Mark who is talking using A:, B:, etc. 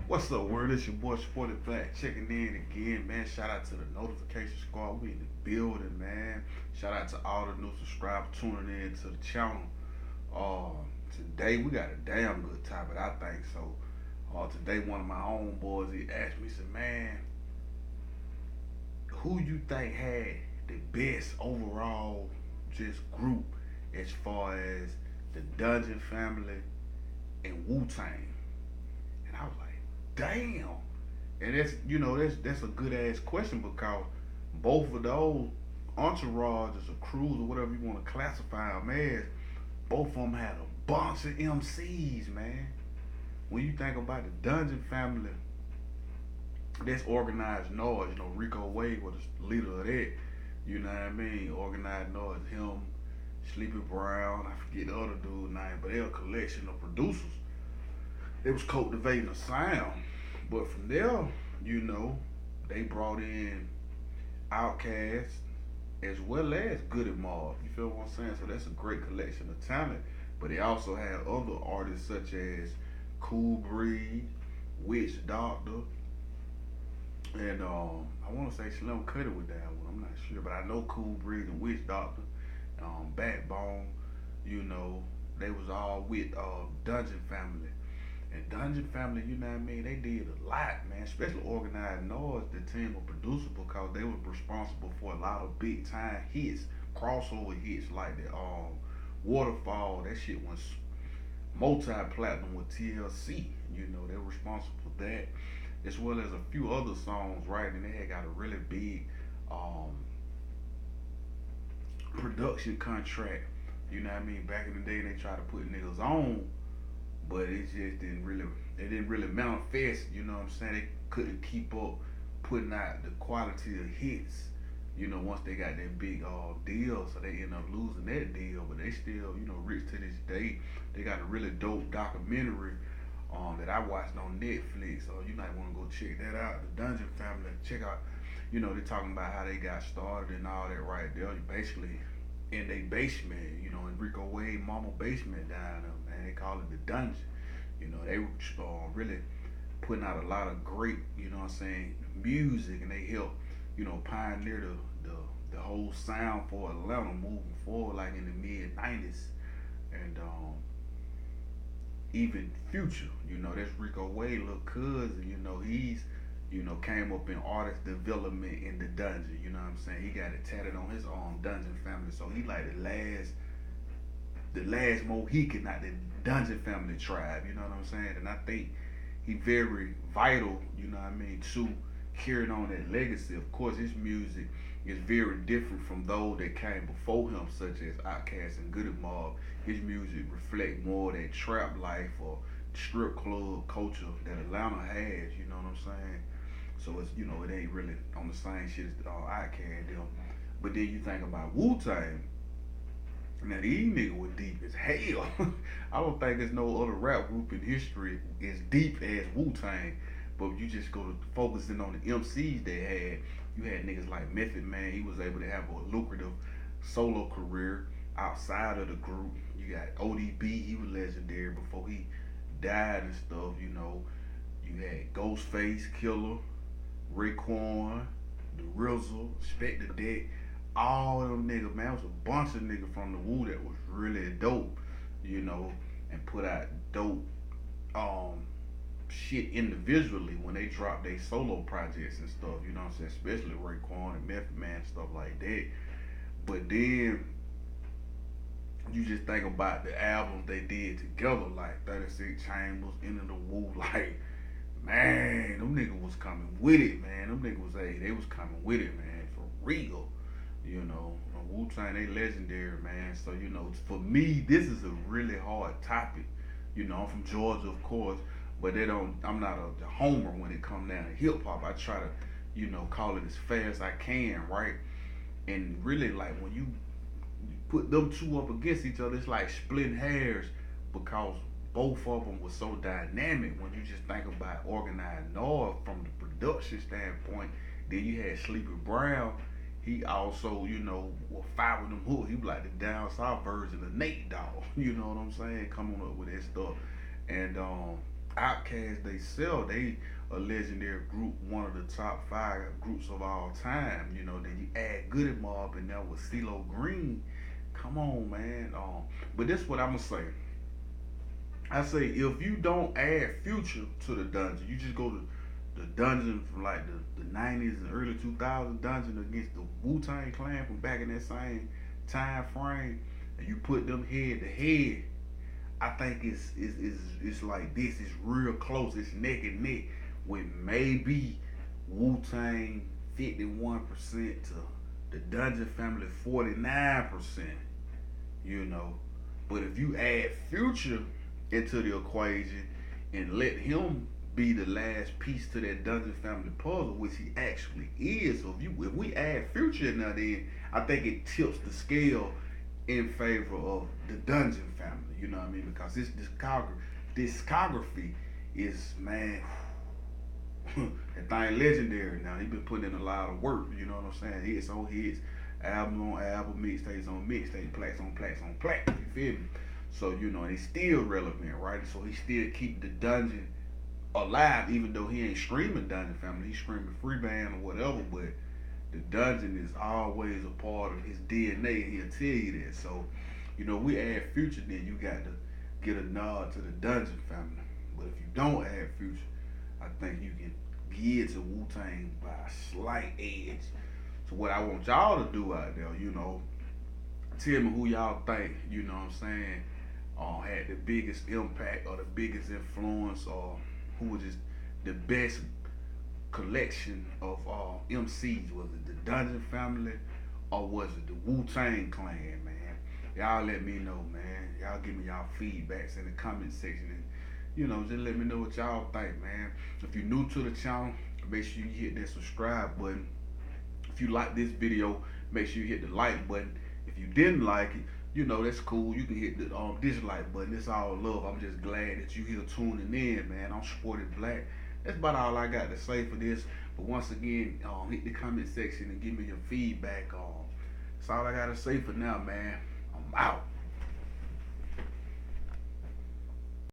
A: What's up, world? It's your boy Sporty Black checking in again, man. Shout out to the notification squad. We in the building, man. Shout out to all the new subscribers tuning in to the channel. Today we got a damn good topic, I think so. Today one of my homeboys he asked me, said, "Man, who you think had the best overall just group as far as the Dungeon Family and Wu-Tang?" And I was like, damn. And that's a good ass question because both of those entourages or crews or whatever you want to classify them as, both of them had a bunch of MCs, man. When you think about the Dungeon Family, that's organized noise. Rico Wade was the leader of that. You know what I mean? Organized noise. Him, Sleepy Brown, I forget the other dude's name, but they're a collection of producers. They was cultivating a sound. But from there, you know, they brought in Outkast as well as Goody Mob. You feel what I'm saying? So that's a great collection of talent. But they also had other artists such as Cool Breeze, Witch Doctor, and I want to say Slim Cuddy with that one. I'm not sure, but I know Cool Breeze and Witch Doctor, Backbone. You know, they was all with Dungeon Family. And Dungeon Family, you know what I mean, they did a lot, man. Especially Organized Noise, the team of producers, because they were responsible for a lot of big time hits, crossover hits like the Waterfall. That shit was multi-platinum with TLC. You know, they were responsible for that, as well as a few other songs, right? And they had got a really big um, production contract. You know what I mean? Back in the day, they tried to put niggas on, but it didn't really manifest. You know what I'm saying? They couldn't keep up putting out the quality of hits. Once they got that big deal, so they end up losing that deal. But they still, rich to this day. They got a really dope documentary that I watched on Netflix. So you might want to go check that out. The Dungeon Family. Check out. They're talking about how they got started and all that right there. Basically in their basement, in Rico Wade mama basement down there, man. They call it the dungeon. They were really putting out a lot of great, what I'm saying, music, and they helped, pioneer the whole sound for Atlanta moving forward, like in the mid '90s, and even Future, that's Rico Wade, little cousin. He's came up in artist development in the dungeon. You know what I'm saying? He got it tatted on his Dungeon Family, so he like the last Mohican out the Dungeon Family tribe. You know what I'm saying? And I think he very vital. You know what I mean? To carrying on that legacy. Of course, his music is very different from those that came before him, such as Outkast and Goody Mob. His music reflect more that trap life or strip club culture that Atlanta has. You know what I'm saying? So it's it ain't really on the same shit as Outkast them. But then you think about Wu Tang. Now these niggas were deep as hell. I don't think there's no other rap group in history as deep as Wu Tang. But you just go to focusing on the MCs they had. You had niggas like Method Man. He was able to have a lucrative solo career outside of the group. You got ODB. He was legendary before he died and stuff. You had Ghostface Killer, Raekwon, The RZA, Spectre Deck, all of them niggas, man. It was a bunch of niggas from the Wu that was really dope, and put out dope um shit individually when they dropped their solo projects and stuff, you know what I'm saying? Especially Raekwon and Method Man and stuff like that. But then you just think about the albums they did together, like 36 Chambers, Into the Wu, like, man, them niggas was coming with it, man. Them niggas was, hey, they was coming with it, man, for real. Wu Tang, they legendary, man. So, for me, this is a really hard topic. I'm from Georgia, of course, but I'm not a homer when it comes down to hip hop. I try to, call it as fair as I can, right? And really, like, when you put them two up against each other, it's like splitting hairs because both of them were so dynamic. When you just think about Organized Noise from the production standpoint, then you had Sleepy Brown. He also, was five of them hooks. He was like the down south version of Nate Dogg. You know what I'm saying? Coming up with that stuff. And Outkast they sell, they a legendary group, one of the top five groups of all time. You know, then you add Goody Mob and that was CeeLo Green. Come on, man. But this what I'ma say. I say if you don't add Future to the dungeon, you just go to the dungeon from like the 90s and early 2000s dungeon against the Wu-Tang Clan from back in that same time frame, and you put them head to head. I think it's like this. It's real close. It's neck and neck with maybe Wu Tang 51% to the Dungeon Family 49%. You know, but if you add Future into the equation and let him be the last piece to that Dungeon Family puzzle, which he actually is. So if we add Future in there, then I think it tips the scale in favor of the Dungeon Family. You know what I mean? Because this discography is, man, that thing legendary. Now he been putting in a lot of work. You know what I'm saying? Hits on hits, album on album, mixtapes on mixtape, plaques on plaques on plaques. You feel me? So you know, and he's still relevant, right? So he still keep the dungeon alive, even though he ain't streaming Dungeon Family. He's streaming Free Band or whatever, but the dungeon is always a part of his DNA, and he'll tell you that. So, you know, we add Future, then you got to get a nod to the Dungeon Family. But if you don't add Future, I think you can get to Wu Tang by a slight edge. So what I want y'all to do out there, you know, tell me who y'all think, you know what I'm saying, had the biggest impact or the biggest influence, or who was just the best collection of MCs. Was it the Dungeon Family or was it the Wu Tang Clan, man? Y'all let me know, man. Y'all give me y'all feedbacks in the comment section, and you know, just let me know what y'all think, man. If you're new to the channel, make sure you hit that subscribe button. If you like this video, make sure you hit the like button. If you didn't like it, you know, that's cool. You can hit the dislike button. It's all love. I'm just glad that you here tuning in, man. I'm supporting black. That's about all I got to say for this. But once again, hit the comment section and give me your feedback. That's all I got to say for now, man. I'm out.